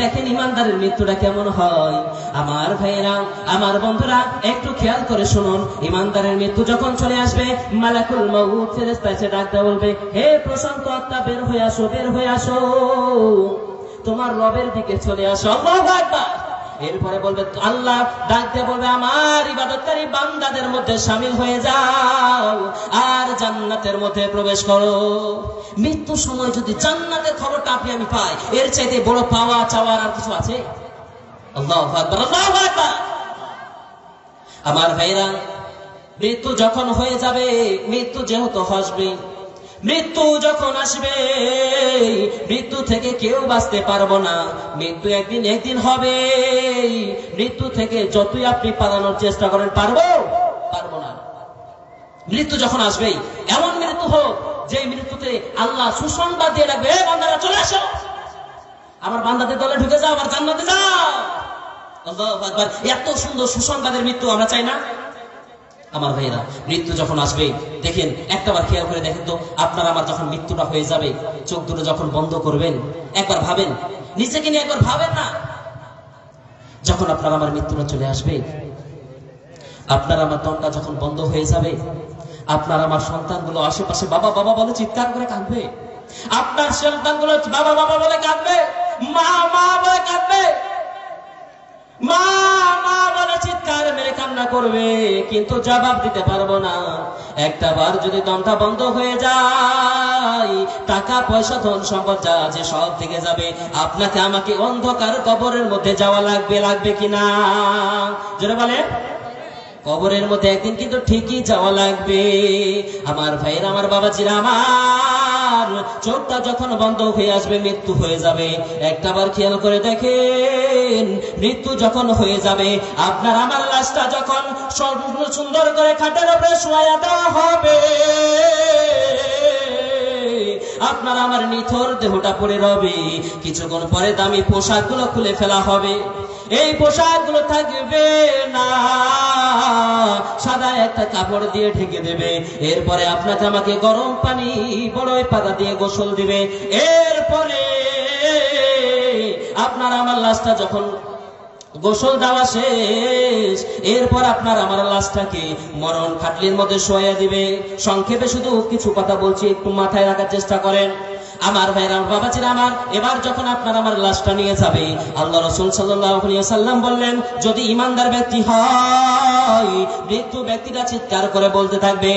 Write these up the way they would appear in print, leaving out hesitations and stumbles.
দেখেন ইমানদারের মৃত্যুটা কেমন হয়। আমার ভাইয়েরা, আমার বন্ধুরা, একটু খেয়াল করে শুনুন। ইমানদারের মৃত্যু যখন চলে আসবে, মালাকুল মউত ফেরেশতা এসে ডাকতে বলবে, হে প্রশান্ত আত্মা, বের হয়ে আসো, বের হয়ে আসো, তোমার রবের দিকে চলে আসো। আল্লাহু আকবার। এরপরে বলবে, আল্লাহ ডাক দিয়ে বলবে, আমার ইবাদতকারী বান্দাদের মধ্যে শামিল হয়ে যাও আর জান্নাতের মধ্যে প্রবেশ করো। মৃত্যুর সময় যদি জান্নাতের খবরটা আমি পাই, এর চাইতে বড় পাওয়া চাওয়ার আর কিছু আছে? আল্লাহু আকবার, আল্লাহু আকবার। আমার ভাইরা, মৃত্যু যখন হয়ে যাবে, মৃত্যু যেহেতু হাসবে, মৃত্যু যখন আসবে, মৃত্যু থেকে কেউ বাঁচতে পারবো না। মৃত্যু একদিন হবে। মৃত্যু থেকে যতই আপনি পালানোর চেষ্টা করেন, পারবো না। মৃত্যু যখন আসবে, এমন মৃত্যু হোক যে মৃত্যুতে আল্লাহ সুসংবাদ দিয়ে রাখবে, বান্দারা চলে আসো, আমার বান্দাদের দলে ঢুকে যাও, আমার জান্নাতে যাও। আল্লাহু আকবার। এত সুন্দর সুসংবাদের মৃত্যু আমরা চাই না? আমার ভাইরা, মৃত্যু যখন আসবে, দেখেন, একটাবার খেয়াল করে দেখেন তো, আপনার আমার যখন মৃত্যুটা হয়ে যাবে, চোখ দুটো যখন বন্ধ করবেন, একবার ভাবেন, নিজেকে নিয়ে একবার ভাবেন না। যখন আপনার আমার মৃত্যুটা চলে আসবে, আপনার আমার দমটা যখন বন্ধ হয়ে যাবে, আপনার আমার সন্তানগুলো আশেপাশে বাবা বাবা বলে চিৎকার করে কাঁদবে। আপনার সন্তানগুলো বাবা বাবা বলে কাঁদবে, মা মা বলে কাঁদবে, মা মা বলে চিৎকার মেরে কান্না করবে, কিন্তু জবাব দিতে পারবো না। একটা বার যদি দমটা বন্ধ হয়ে যায়, টাকা পয়সা ধন সম্পদ যা আছে সব থেকে যাবে। আপনাকে আমাকে অন্ধকার কবরের মধ্যে যাওয়া লাগবে কিনা? যেটা বলে, কবরের মধ্যে একদিন কিন্তু ঠিকই যাওয়া লাগবে। আমার ভাইরা, আমার বাবাজিরা, আমার চোখটা যখন বন্ধ হয়ে আসবে, মৃত্যু হয়ে যাবে, একটাবার খেয়াল করে দেখেন, মৃত্যু যখন হয়ে যাবে, আপনার আমার লাশটা যখন সুন্দর করে খাটের উপরে শোয়া দেওয়া হবে, আপনার আমার নিথর দেহটা পড়ে রবে। কিছুক্ষণ পরে দামি পোশাকগুলো খুলে ফেলা হবে। এই পোশাকগুলো থাকবে না, সাদা একটা কাপড় দিয়ে ঢেকে দেবে। এরপরে আপনাকে আমাকে গরম পানি বড়ই পাতা দিয়ে গোসল দিবে। এরপরে আপনার আমার লাশটা যখন গোসল দেওয়া শেষ, এরপর আপনার আমার লাশটাকে মরণ খাটলির মধ্যে শোয়া দিবে। সংক্ষেপে শুধু কিছু কথা বলছি, একটু মাথায় রাখার চেষ্টা করেন। আমার ভাইরা, বাবাজিরা আমার, এবার যখন আপনার আমার লাশটা নিয়ে যাবে, আল্লাহ রাসূল সাল্লাল্লাহু আলাইহি ওয়াসাল্লাম বললেন, যদি ঈমানদার ব্যক্তি হয়, মৃত্যু ব্যক্তিটা চিৎকার করে বলতে থাকবে,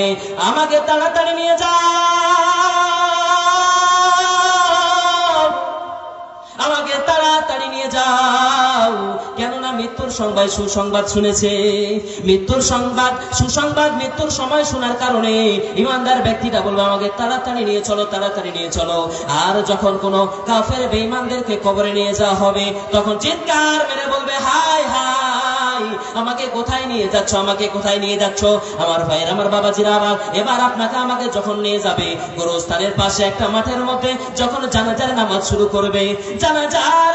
আমাকে তাড়াতাড়ি নিয়ে যাও, আমাকে তাড়াতাড়ি নিয়ে যাও। কেননা মৃত্যুর সংবাদ সুসংবাদ শুনেছে। মৃত্যুর সংবাদ সুসংবাদ মৃত্যুর সময় শোনার কারণে ইমানদার ব্যক্তিটা বলবে, আমাকে তাড়াতাড়ি নিয়ে চলো, তাড়াতাড়ি নিয়ে চলো। আর যখন কোনো কাফের বেঈমানদেরকে কবরে নিয়ে যাওয়া হবে, তখন চিৎকার মেরে বলবে, হায় হায়, আমাকে কোথায় নিয়ে যাচ্ছ, আমাকে কোথায় নিয়ে যাচ্ছ? আমার ভাইয়ের, আমার বাবাজিরা আমার, এবার আপনাকে আমাকে যখন নিয়ে যাবে, গোরস্থানের পাশে একটা মাঠের মধ্যে যখন জানাজার নামাজ শুরু করবে, জানাজার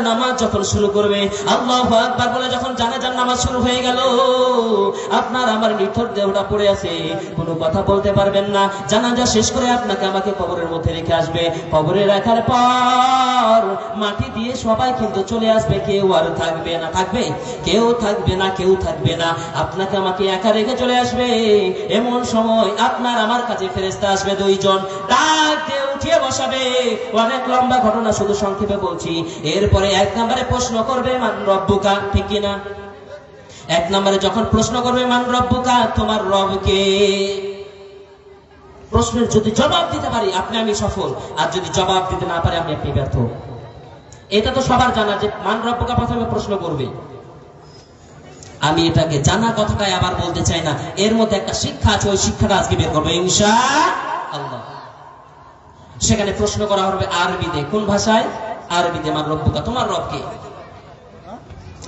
নামাজ যখন শুরু করবে, আল্লাহু আকবার বলে যখন জানাজার নামাজ শুরু হয়ে গেল, আপনার আমার নিথর দেহটা পড়ে আছে, কোনো কথা বলতে পারবেন না। জানাজা শেষ করে আপনাকে আমাকে কবরের মধ্যে রেখে আসবে। কবরে রাখার পর মাটি দিয়ে সবাই কিন্তু চলে আসবে, কেউ আর থাকবে না। থাকবে? কেউ থাকবে না, কেউ থাকবে না। আপনাকে আমাকে একা রেখে চলে আসবে। এমন সময় আপনার আমার কাছে ফেরেশতা আসবে দুইজন, ডাক দিয়ে উঠিয়ে বসাবে। অনেক লম্বা ঘটনা, শুধু সংক্ষেপে বলছি। এরপরে এক নম্বরে প্রশ্ন করবে, মান রব্বুকা, ঠিক কিনা? এক নম্বরে যখন প্রশ্ন করবে, মান রব্বুকা, তোমার রব কে? প্রশ্নের যদি জবাব দিতে পারি, আমি সফল। আর যদি জবাব দিতে না পারি, আপনি ব্যর্থ। এটা তো সবার জানা যে মান রব্বুকা প্রথমে প্রশ্ন করবে। আমি এটাকে জানা কথাটাই আবার বলতে চাই না, এর মধ্যে একটা শিক্ষা আছে, ওই শিক্ষাটা আজকে বের করবো ইনশাআল্লাহ। সেখানে প্রশ্ন করা হবে আরবিতে। কোন ভাষায়? আরবিতে। মান রব্বুকা, তোমার রব কে?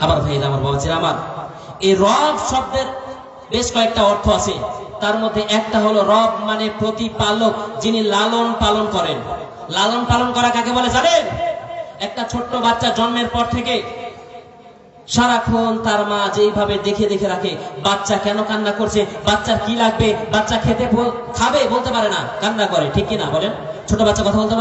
আমার ভাইরা, আমার বাবাজিরা আমার, এই রব শব্দের বেশ কয়েকটা অর্থ আছে। তার মধ্যে একটা হলো রব মানে প্রতিপালক, যিনি লালন পালন করেন। লালন পালন করা কাকে বলে জানেন? একটা ছোট্ট বাচ্চা জন্মের পর থেকে সারাক্ষণ তার মা যেইভাবে দেখে দেখে রাখে, বাচ্চা কেন কান্না করছে, বাচ্চার কি লাগবে, বাচ্চা খাবে বলতে পারে না, কান্না করে, ঠিক কিনা বলেন? ছোট বাচ্চা কথা বলতে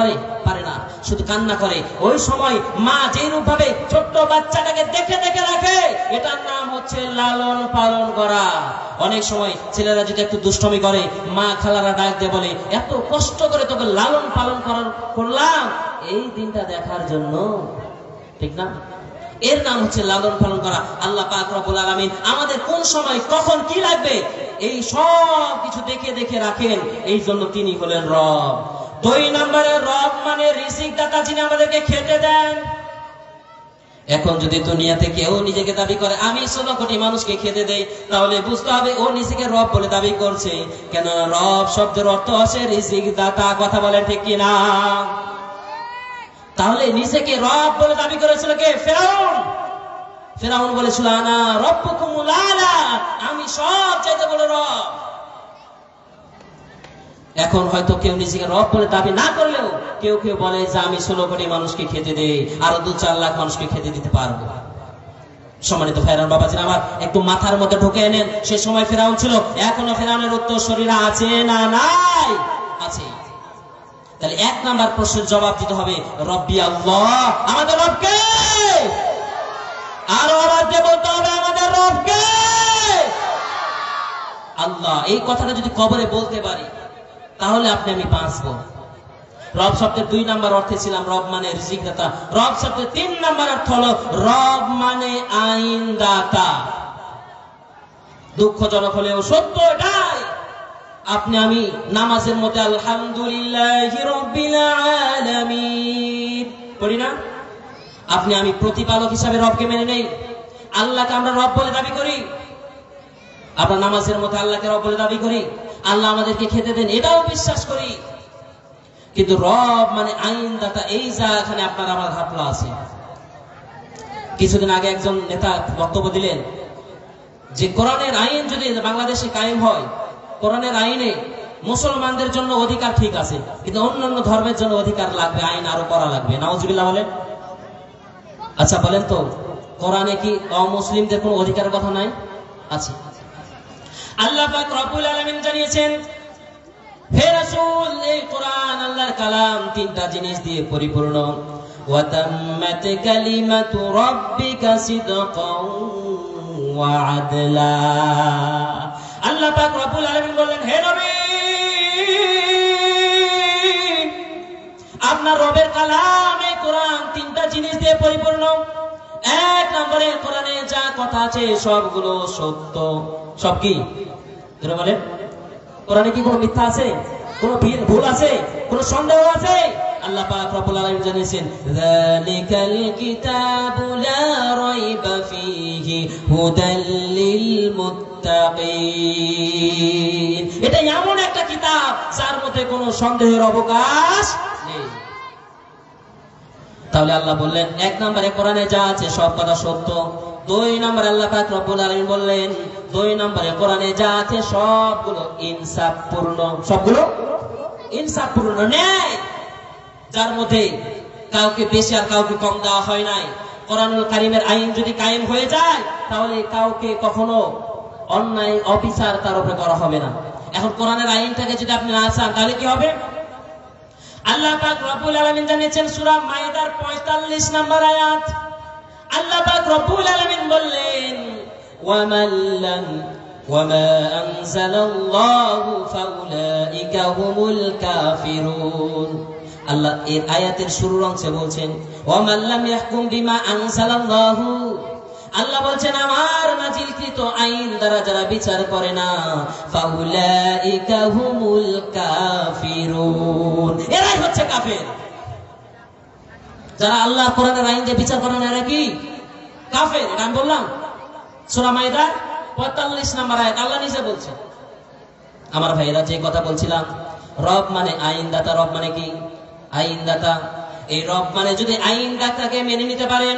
পারে না, শুধু কান্না করে। ওই সময় মা যেই রূপ ভাবে ছোট্ট বাচ্চাটাকে দেখে দেখে রাখে, এটার নাম হচ্ছে লালন পালন করা। অনেক সময় ছেলেরা যদি একটু দুষ্টমি করে, মা খালারা ডাক দিয়ে বলে, এত কষ্ট করে তোকে লালন পালন করলাম এই দিনটা দেখার জন্য, ঠিক না? এর নাম হচ্ছে লালন পালন করা। আল্লাহ পাক রব্বুল আলামিন আমাদের কোন সময় কখন কি লাগবে এই সব কিছু দেখে দেখে রাখেন, এই জন্য তিনি হলেন রব। 2 নম্বরে রব মানে রিজিক দাতা, যিনি আমাদেরকে খেতে দেন। এখন যদি দুনিয়াতে কেউ নিজেকে দাবি করে আমি 16 কোটি মানুষকে খেতে দেই, তাহলে বুঝতে হবে ও নিজেকে রব বলে দাবি করছে। কেন রব শব্দের অর্থ হচ্ছে রিজিক দাতা, কথা বলেন ঠিক কিনা? তাহলে নিজেকে রব বলে দাবি করেছিল কে? ফেরাউন। ফেরাউন বলেছিল আনা রব্বুকুমুল আলা, আমি সব চাইতে বড় রব। এখন হয়তো কেউ নিজেকে রব বলে দাবি না করলেও কেউ কেউ বলে যে আমি 16 কোটি মানুষকে খেতে দেই, আরো 2-4 লাখ মানুষকে খেতে দিতে পারবো। সম্মানিত ফেরাউন বাবাজিরা আমার, একটু মাথার মধ্যে ঢুকে এনেন, সে সময় ফেরাউন ছিল, এখনো ফেরাউনের উত্তরসূরিরা আছে না নাই? আছে। তাহলে 1 নাম্বার প্রশ্নের জবাব দিতে হবে রব্বি আল্লাহ, আমাদের রব কে? আরো আওয়াজ দিয়ে বলতে হবে আমাদের রব কে? আল্লাহ। এই কথাটা যদি কবরে বলতে পারি তাহলে আপনি আমি বাঁচবো। রব শব্দের 2 নাম্বার অর্থে ছিলাম রব মানে রিজিক দাতা। রব শব্দের 3 নাম্বার অর্থ হলো রব মানে আইন দাতা। দুঃখজনক হলেও সত্য এটাই, আপনি আমি নামাজের মধ্যে আলহামদুলিল্লাহি রাব্বিল আলামিন পড়ি না? আপনি আমি প্রতিপালক হিসাবে রবকে মেনে নেই, আল্লাহকে আমরা রব বলে দাবি করি। আমরা নামাজের মধ্যে আল্লাহকে রব বলে দাবি করি, আল্লাহ আমাদেরকে খেতে দেন এটাও বিশ্বাস করি। কিন্তু রব মানে আইন দাতা, এই যা এখানে আপনার আমার ঘাটলা আছে। কিছুদিন আগে একজন নেতা বক্তব্য দিলেন যে কোরআনের আইন যদি বাংলাদেশে কায়েম হয়, কোরআনের আইনে মুসলমানদের জন্য অধিকার ঠিক আছে, কিন্তু অন্যান্য ধর্মের জন্য অধিকার লাগবে, আইন আরো করা লাগবে। নাউজুবিল্লাহ বলেন। আচ্ছা বলেন তো, কোরআনে কি অমুসলিমদের কোনো অধিকারের কথা নাই? আছে। আল্লাহ পাক রব্বুল আলামিন জানিয়েছেন, হে রাসূল, এই কোরআন আল্লাহর কালাম 3টা জিনিস দিয়ে পরিপূর্ণ। ওয়া তাম্মাত কালিমাতু রাব্বিকা সিদকান ওয়া আদলা। আল্লাহ পাক রব্বুল আলামিন বললেন, হে নবী, আপনার রবের কালাম এই কোরআন 3টা জিনিস দিয়ে পরিপূর্ণ। 1 নম্বরে কোরআনে যা কথা আছে সবগুলো সত্য। সব কি? যারা বলেন কোরআনে কি কোনো মিথ্যা আছে, কোনো ভুল আছে, কোনো সন্দেহ আছে? আল্লাহ পাক রব্বুল আলামিন জানিয়েছেন, যালিকাল কিতাবু লা রাইবা ফীহি হুদাল লিল মুত্তাকিন। এটা এমন একটা কিতাব যার মধ্যে কোনো সন্দেহের অবকাশ নেই। তাহলে আল্লাহ বললেন 1 নম্বরে কোরআনে যা আছে সব কথা সত্য। 2 নম্বরে আল্লাহ পাক রব্বুল আলামিন বললেন, 2 নম্বরে কোরআনে যা আছে সবগুলো ইনসাফপূর্ণ। সবগুলো ইনসাফপূর্ণ, ন্যায়, যার মধ্যে কাউকে বেশি আর কাউকে কম দেওয়া হয় নাই। কোরআনুল কারীমের আইন যদি কায়েম হয়ে যায় তাহলে কাউকে কখনো অন্যায় অবিচার তার উপরে করা হবে না। এখন কোরআনের আইনটাকে যদি আপনি না চান তাহলে কি হবে? আল্লাহ পাক রব্বুল আলামিন জানিয়েছেন সূরা মাইদার 45 নম্বর আয়াত। আল্লাহ পাক রব্বুল আলামিন বললেন, ওয়ামা আনজালাল্লাহু ফাউলাইকা হুমুল কাফিরুন। আল্লাহ এর আয়াতের শুরুর অংশে বলছেন, ওয়ামান লাম ইয়াহকুম বিমা আনজালাল্লাহু। আল্লাহ বলছেন আমার নাজিলকৃত আইন দ্বারা যারা বিচার করে না, ফাউলাইকা হুমুল কাফিরুন, এরাই হচ্ছে কাফের। যারা আল্লাহ কোরআনের আইন দিয়ে বিচার করে না এরা কি? কাফের। এটা আমি বললাম সূরা মাইদা 45 নম্বর আয়াত, আল্লাহ নিজে বলছেন। আমার ভাইয়েরা, যে কথা বলছিলাম, রব মানে আইনদাতা। রব মানে কি? আইনদাতা। এই রব মানে যদি আইনদাতাকে মেনে নিতে পারেন,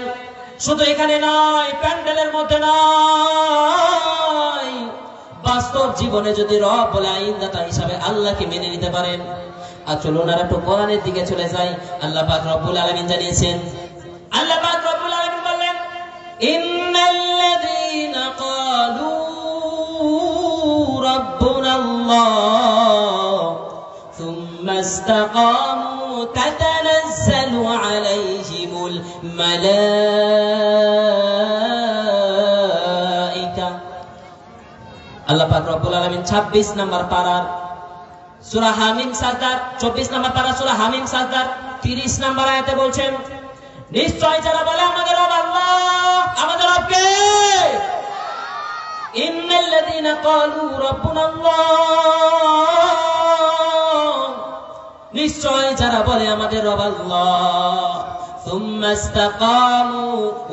শুধু এখানে নয়, প্যান্ডেলের মধ্যে নয়, বাস্তব জীবনে যদি রব বলে আইনদাতা হিসাবে আল্লাহকে মেনে নিতে পারেন। আর চলুন আর একটু কোরআনের দিকে চলে যাই। আল্লাহ পাক রব্বুল আলামিন জানিয়েছেন, আল্লাহ পাক রব্বুল আলামিন বললেন, ইন্না ইন্নাল্লাযীনা ক্বালু রাব্বুনাল্লাহ সুম্মা ইসতাকামু তাতানাজ্জালু আলাইহিমুল মালায়েকা। আল্লাহ পাক রব্বুল আলামিন 26 নম্বর পারার সূরা হামিম সাজদার 24 নম্বর পারা সূরা হামিম সাজদার 30 নম্বর আয়াতে বলছেন, নিশ্চয় যারা বলে আমাদের রব আল্লাহ, আমাদের রব কে? ইন্নাল্লাযীনা ক্বালু রাব্বুনাল্লাহ, নিশ্চয় যারা বলে আমাদের রব আল্লাহ, সুম্মা ইসতাকামু,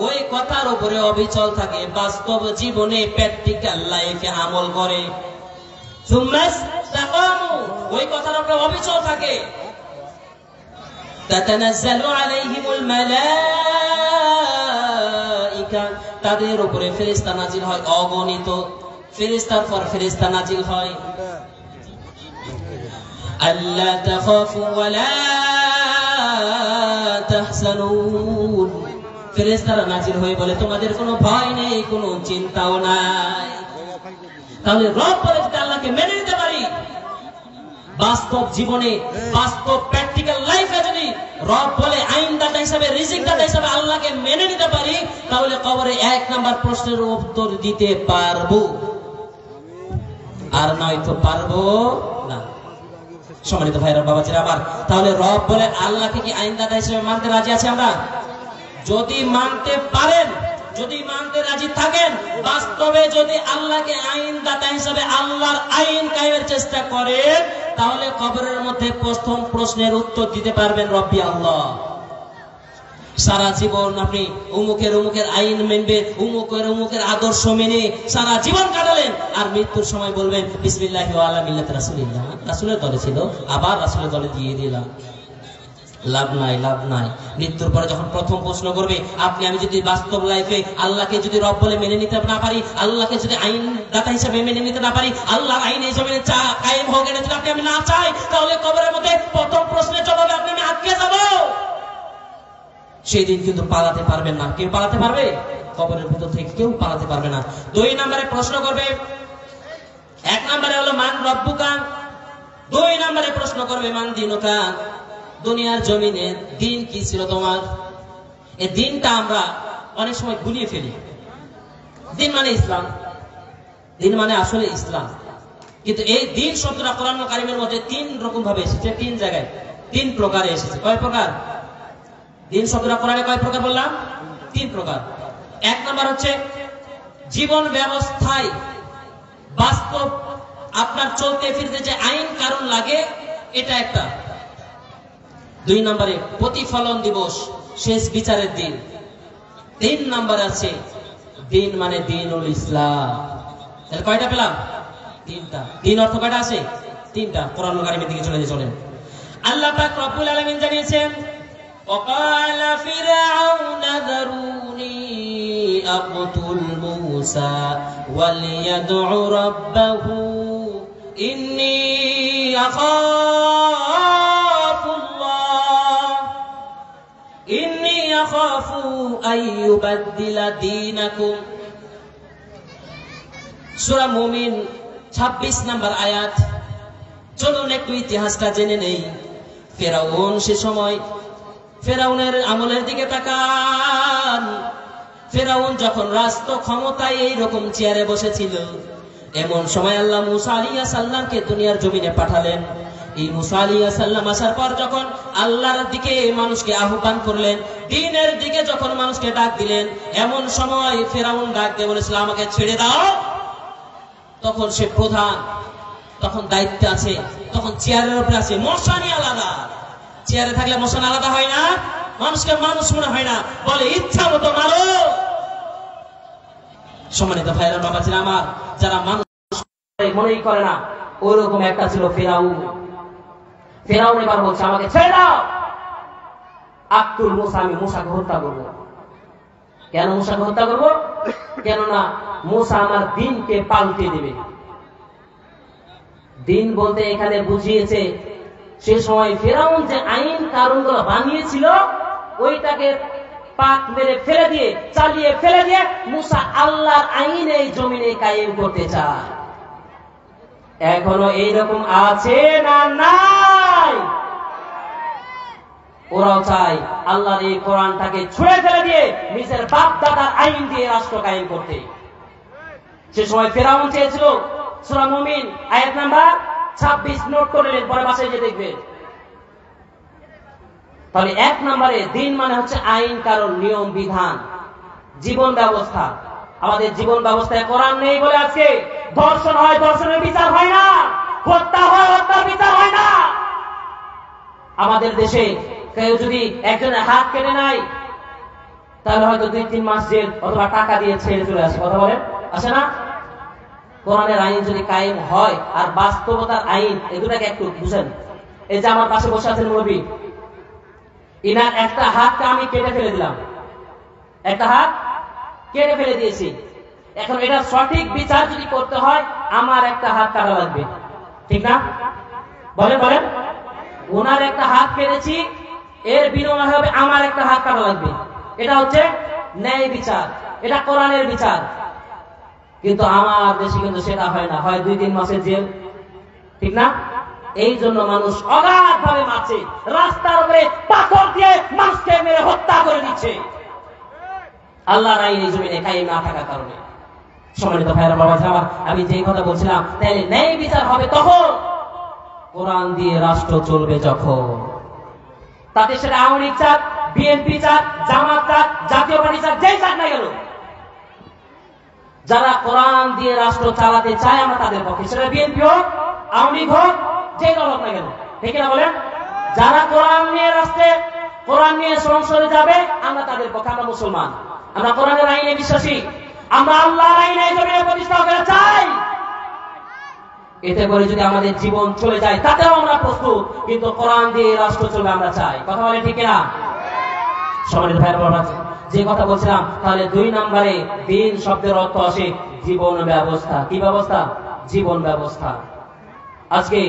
ওই কথার উপরে অবিচল থাকে, বাস্তব জীবনে প্র্যাকটিক্যাল লাইফে আমল করে। সুম্মা ইসতাকামু, ওই কথার উপরে অবিচল থাকে, তাতানাজ্জালু আলাইহিমুল মালায়েকা, তাদের উপরে ফেরেশতা নাজিল হয়, অগণিত ফেরেশতার পর ফেরেশতা নাজিল হয়। আল্লা তাখাফু ওয়া লা তাহজানুন, ফেরেশতারা নাজিল হয়ে বলে তোমাদের কোনো ভয় নেই, কোনো চিন্তাও নাই। তাহলে রব বলে যদি আল্লাহকে মেনে নিতে পারি, বাস্তব জীবনে বাস্তব প্র্যাকটিক্যাল লাইফে যদি রব বলে আইনদাতা হিসাবে, রিজিকদাতা হিসাবে আল্লাহকে মেনে নিতে পারি, তাহলে কবরে 1 নাম্বার প্রশ্নের উত্তর দিতে পারবো, আর নয়তো পারবো না। সম্মানিত ভাইরা বাবাজিরা আমার, তাহলে রব বলে আল্লাহকে কি আইনদাতা হিসেবে মানতে রাজি আছে আমরা? যদি মানতে পারেন, যদি মানতে রাজি থাকেন, বাস্তবে যদি আল্লাহকে আইনদাতা হিসেবে আল্লাহর আইন কায়েমের চেষ্টা করেন, তাহলে কবরের মধ্যে প্রথম প্রশ্নের উত্তর দিতে পারবেন রব্বি আল্লাহ। সারা জীবন আপনি উমুকের আইন মেনবেন, উমুকের আদর্শ মেনে সারা জীবন কাটালেন, আর মৃত্যুর সময় বলবেন বিসমিল্লাহি ওয়া আলা মিল্লাতি রাসূলিল্লাহ, রাসূলের দলে ছিল, আবার রাসূলের দলে দিয়ে দিলাম। লাভ নাই, লাভ নাই। মৃত্যুর পরে যখন প্রথম প্রশ্ন করবে, আপনি আমি যদি বাস্তব লাইফে আল্লাহকে যদি রব বলে মেনে নিতে না পারি, আল্লাহকে যদি আইন দাতা হিসেবে মেনে নিতে না পারি, আল্লাহর আইন হিসেবে কায়েম হোক এটা যদি আপনি আমি না চাই, তাহলে কবরের মধ্যে প্রথম প্রশ্নের জবাবে আপনি আমি আটকে যাব। সেই দিন কিন্তু পালাতে পারবেন না। কেউ পালাতে পারবে? কবরের ভিতর থেকে কেউ পালাতে পারবে না। 2 নম্বরে প্রশ্ন করবে, 1 নম্বরে হলো মান রব্বুকা, 2 নম্বরে প্রশ্ন করবে মান দীনুকা, দুনিয়ার জমিনে দিন কি ছিল তোমার? এই দিনটা আমরা অনেক সময় গুলিয়ে ফেলি। দিন মানে ইসলাম, দিন মানে আসলে ইসলাম, কিন্তু এই দিন শব্দটা কোরআন কারীমের মধ্যে 3 রকম ভাবে এসেছে, 3 জায়গায় 3 প্রকারে এসেছে। কয় প্রকার? দিন শব্দটা কোরআনে কয় প্রকার বললাম? 3 প্রকার। 1 নাম্বার হচ্ছে জীবন ব্যবস্থায় বাস্তব আপনার চলতে ফিরতে যে আইন কারণ লাগে, এটা একটা। 2 নম্বরে প্রতিফলন দিবস, শেষ বিচারের দিন। 3 নম্বরে আছে দিন মানে দ্বীনুল ইসলাম। তাহলে কয়টা পেলাম? 3টা। দিন অর্থ কয়টা আছে? 3টা। কোরআন কারীমের দিকে চলে চলেন। আল্লাহ পাক রব্বুল আলামিন জানিয়েছেন, وقال فرعون ذروني أقتل موسى وليدع ربه إني أخاف أن يبدل دينكم। সূরা মুমিন 26 নম্বর আয়াত। চলুন একটু ইতিহাসটা জেনে নেই। ফেরাউন, সে সময় ফেরাউনের আমলের দিকে তাকান। ফেরাউন যখন রাষ্ট্র ক্ষমতায় এইরকম চেয়ারে বসেছিল, এমন সময় আল্লাহ মুসা আলাইহিস সালামকে দুনিয়ার জমিনে পাঠালেন। এই মুসা আলাইহিস সালাম আসার পর যখন আল্লাহর দিকে মানুষকে আহ্বান করলেন, দ্বীনের দিকে যখন মানুষকে ডাক দিলেন, এমন সময় ফেরাউন ডাক দিয়ে বলেছিল আমাকে ছেড়ে দাও। তখন সে প্রধান, তখন দায়িত্বে আছে, তখন চেয়ারের উপরে আছে। মশানি আলাদা, চেয়ারে থাকলে মশান আলাদা হয় না, মানুষকে মানুষ মনে হয় না, বলে ইচ্ছা মতো মারো। সম্মানিত ভাইরা বাবাজিরা আমার, যারা মানুষ মনেই করে না, ওরকম একটা ছিল ফেরাউন। ফেরাউন এবার বলছে আমাকে ছেড়ে দাও, আক্তুল মুসা, আমি মুসাকে হত্যা করবো। কেন মুসাকে হত্যা করবো? কেননা মুসা আমার দিনকে পাল্টে দেবে। দিন বলতে এখানে বুঝিয়েছে সে সময় ফেরাউন যে আইন কারণগুলো বানিয়েছিল, ওইটাকে পাক মেরে ফেলে দিয়ে, চালিয়ে ফেলে দিয়ে মুসা আল্লাহর আইন এই জমিনে কায়েম করতে চায়। এখনো এইরকম আছে না নাই? ওরাও চায় আল্লাহর এই কোরআনটাকে ছুঁড়ে ফেলে দিয়ে নিজের বাপ দাদার আইন দিয়ে রাষ্ট্র কায়েম করতে। সে সময় ফেরাউন চেয়েছিল, সূরা মুমিন আয়াত নাম্বার 26 নোট করে নেন, পরে বাসায় গিয়ে দেখবেন। তাহলে 1 নম্বরে দিন মানে হচ্ছে আইন, কারণ নিয়ম বিধান, জীবন ব্যবস্থা। আমাদের জীবন ব্যবস্থায় কোরআন নেই বলে আজকে ধর্ষণ হয়, ধর্ষণের বিচার হয় না, হত্যা হয়, হত্যার বিচার হয় না। আমাদের দেশে কেউ যদি একজনের হাত কেটে নেয় তাহলে হয়তো 2-3 মাস জেল অথবা টাকা দিয়ে ছেড়ে চলে আসে। কথা বলেন, আসে না? কোরআনের আইন যদি কায়েম হয় আর বাস্তবতার আইন, এই দুটাকে একটু বুঝেন। এই যে আমার পাশে বসে আছেন মুরব্বী, ইনার একটা হাতকে আমি কেটে ফেলে দিলাম, একটা হাত কেটে ফেলে দিয়েছি। এখন এটা সঠিক বিচার যদি করতে হয় আমার একটা হাত কাটা লাগবে, ঠিক না? বলেন বলেন। ওনার একটা হাত কেটেছি, এর বিনিময় হবে আমার একটা হাত কাটা লাগবে। এটা হচ্ছে ন্যায় বিচার, এটা কোরআনের বিচার। কিন্তু আমার দেশে কিন্তু সেটা হয় না, হয় 2-3 মাসের জেল, ঠিক না? এই জন্য মানুষ অগাধ ভাবে মারছে, রাস্তার উপরে পাথর দিয়ে মানুষকে মেরে হত্যা করে দিচ্ছে আল্লাহর আইন এই জমিনে কায়েম না থাকার কারণে। সম্মানিত ভাইরা বাবা আমার, আমি যেই কথা বলছিলাম, তাহলে ন্যায় বিচার হবে তখন কোরআন দিয়ে রাষ্ট্র চলবে যখন। তাতে সেটা আওয়ামী লীগ চাক, বিএনপি চাক, জামাত চাক, জাতীয় পার্টি চাক, যেই চাক না গেল, যারা কোরআন দিয়ে রাষ্ট্র চালাতে চায় আমরা তাদের পক্ষে, সেটা বিএনপি হোক, আওয়ামী লীগ হোক, যে দল হোক না কেন, ঠিক না বলেন? যারা কোরআন নিয়ে রাষ্ট্রে, কোরআন নিয়ে সংসদে যাবে আমরা তাদের পক্ষে। আমরা মুসলমান, আমরা কোরআনের আইনে বিশ্বাসী, আমরা আল্লাহর আইনে জমিনে প্রতিষ্ঠা করতে চাই। এতে করে যদি আমাদের জীবন চলে যায় তাতেও আমরা প্রস্তুত, কিন্তু কোরআন দিয়ে রাষ্ট্র চলবে আমরা চাই। কথা বলে ঠিক না? সম্মানিত ভাইরা বাবা, যে কথা বলছিলাম, তাহলে 2 নম্বরে দিন শব্দের অর্থ আসে জীবন ব্যবস্থা। কি ব্যবস্থা? জীবন ব্যবস্থা। আজকে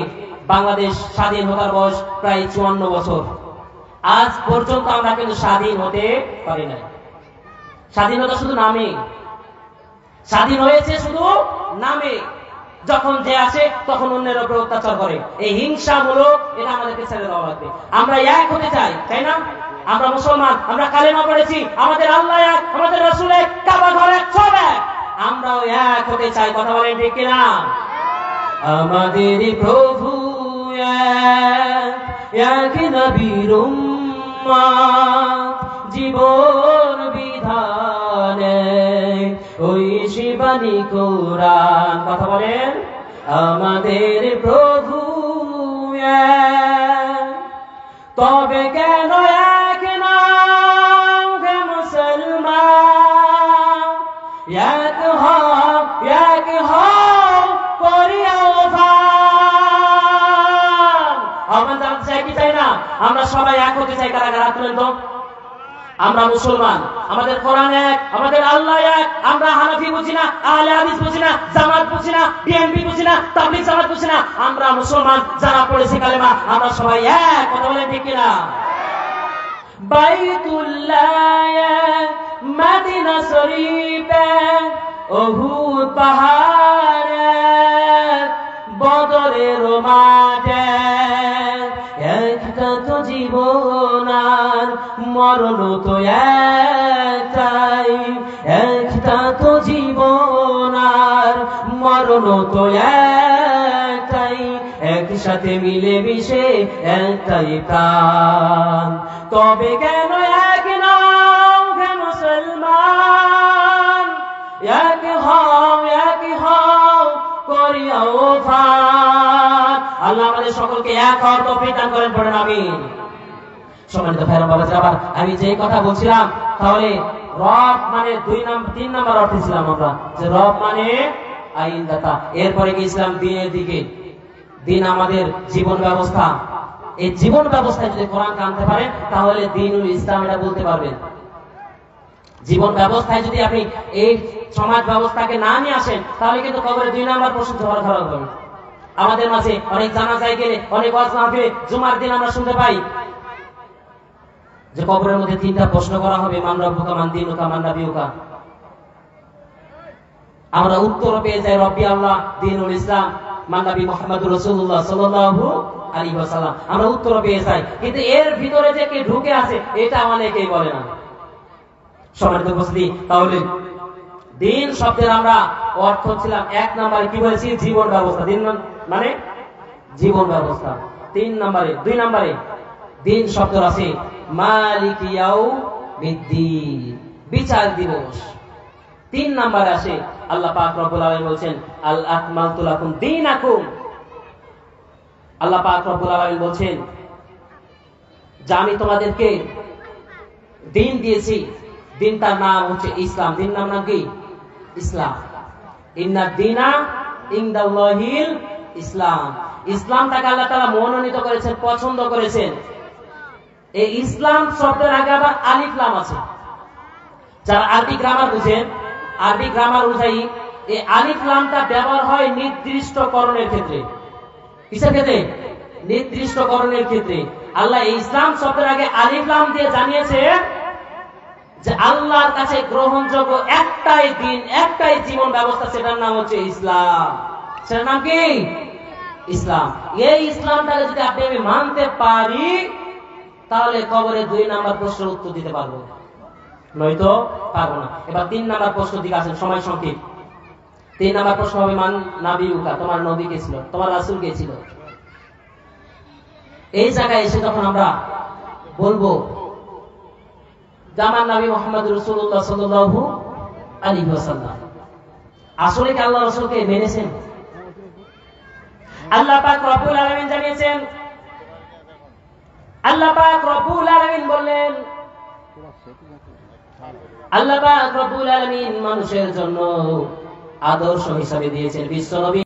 বাংলাদেশ স্বাধীন হওয়ার বয়স প্রায় 54 বছর। আজ পর্যন্ত আমরা কিন্তু স্বাধীন হতে পারি নাই। স্বাধীনতা শুধু নামে, স্বাধীন হয়েছে শুধু নামে। যখন যে আসে তখন অন্যের উপর অত্যাচার করে, এই হিংসামূলক, এটা আমাদেরকে ছেড়ে দেওয়া লাগবে। আমরা এক হতে চাই, তাই না? আমরা মুসলমান, আমরা কালেমা পড়েছি, আমাদের আল্লাহ এক, আমাদের রাসূল এক, কাবা ঘর এক, সব এক। আমরাও এক হতে চাই। কথা বলেন ঠিক কিনা? আমাদের প্রভু এক, নবীর উম্মত, জীবন বিধানে ওই শিবানী কোরআন। কথা বলেন। আমাদের প্রভু এক, তবে কেন এক নাম হে মুসলমান? এক হও, এক হও করিয়া ওফান। আমরা জানতে চাই কি চাই না? আমরা সবাই এক হতে চাই। কারা কারা তুলেন তো? আমরা মুসলমান, আমাদের কোরআন এক, আমাদের আল্লাহ এক। আমরা হানাফি বুঝি না, আহলে হাদিস বুঝি না, জামাত বুঝি না, বিএনপি বুঝি না, তাবলীগ জামাত বুঝি না। আমরা মুসলমান, যারা পড়েছি কালেমা, আমরা সবাই এক। কথা বলেন ঠিক কিনা? বাইতুল্লাহ এক, মদিনা শরীফ এক, উহুদ পাহাড় এক, বদরের মাঠ এক। একটা তো জীবন আর মরণ তো একটাই, একটা তো জীবন আর মরণ তো একটাই। একসাথে মিলে মিশে একটাই প্রাণ, তবে কেন এক নাম হে মুসলমান? এক হও, এক হও করিয়া ওফান। আল্লাহ আমাদের সকলকে এক হওয়ার তৌফিক দান করেন, পড়েন আমিন। সম্মানিত ভাইরা বাবা, আবার আমি যে কথা বলছিলাম, তাহলে রব মানে 3 নম্বর অর্থে ছিলাম আমরা, যে রব মানে আইনদাতা। এরপরে গিয়েছিলাম দিনের দিকে। দিন আমাদের জীবন ব্যবস্থা। এই জীবন ব্যবস্থায় যদি কোরআন আনতে পারেন তাহলে দ্বীনুল ইসলাম এটা বলতে পারবেন। জীবন ব্যবস্থায় যদি আপনি এই সমাজ ব্যবস্থাকে না নিয়ে আসেন তাহলে কিন্তু কবরে 2 নম্বর প্রশ্ন ধরা হবে। আমাদের মাঝে অনেক জানাজায় গেলে, অনেক ওয়াজ মাহফিলে জুমার দিন আমরা শুনতে পাই যে কবরের মধ্যে তিনটা প্রশ্ন করা হবে, মান রব্বুকা, মান দীনুকা, মান নাবিয়ুকা। আমরা উত্তর পেয়ে যাই রব্বি আল্লাহ, দীনুল ইসলাম, মান নবী মুহাম্মদুর রাসূলুল্লাহ সাল্লাল্লাহু আলাইহি ওয়াসাল্লাম, আমরা উত্তর পেয়ে যাই। কিন্তু এর ভিতরে যে কে ঢুকে আছে এটা অনেকেই বলে না। সম্মানিত উপস্থিতি, তাহলে দিন শব্দের আমরা অর্থ ছিলাম এক নম্বরে কি বলেছি? জীবন ব্যবস্থা। দিন মানে জীবন ব্যবস্থা। 2 নম্বরে দিন শব্দ আছে মালিক ইয়াউমিদ্দিন, বিচার দিবস। 3 নম্বরে আসে আল্লাহ পাক রব্বুল আলামিন বলছেন আল আকমালতু লাকুম দীনাকুম। আল্লাহ পাক রব্বুল আলামিন বলছেন যে আমি তোমাদেরকে দিন দিয়েছি, দিনটার নাম হচ্ছে ইসলাম। দিন নাম কি? ইসলাম। ইন্নাদ দীনা ইনদাল্লাহিল ইসলাম। ইসলামটাকে আল্লাহ তাআলা মনোনীত করেছেন, পছন্দ করেছেন। এই ইসলাম শব্দের আগে আবার আলিফ লাম আছে। যারা আরবি গ্রামার বুঝেন, আরবি গ্রামার অনুযায়ী এই আলিফ লামটা ব্যবহার হয় নির্দিষ্ট করণের ক্ষেত্রে। কিসের ক্ষেত্রে? নির্দিষ্ট করণের ক্ষেত্রে। আল্লাহ এই ইসলাম শব্দের আগে আলিফ লাম দিয়ে জানিয়েছে যে আল্লাহর কাছে গ্রহণযোগ্য একটাই দিন, একটাই জীবন ব্যবস্থা, সেটার নাম হচ্ছে ইসলাম। সেটার নাম কি? ইসলাম। এই ইসলামটাকে যদি আপনি আমি মানতে পারি তাহলে কবরে 2 নম্বর প্রশ্নের উত্তর দিতে পারবো, নয়তো পারবো না। এবার 3 নম্বর প্রশ্ন দিকে আসেন, সময় সংক্ষেপ। 3 নম্বর প্রশ্ন হবে মান নাবিয়ুকা, তোমার নবী কে ছিল, তোমার রাসূল কে ছিল? এই জায়গায় এসে যখন আমরা বলবো আমার নবী মুহাম্মদুর রাসূলুল্লাহ সাল্লাল্লাহু আলাইহি ওয়াসাল্লাম, আসলে কি আল্লাহ রাসূলকে মেনেছেন? আল্লাহ পাক রব্বুল আলামিন জানিয়েছেন, আল্লাহ পাক রব্বুল আলামিন বললেন, আল্লাহ পাক রব্বুল আলামিন মানুষের জন্য আদর্শ হিসেবে দিয়েছেন বিশ্ব নবী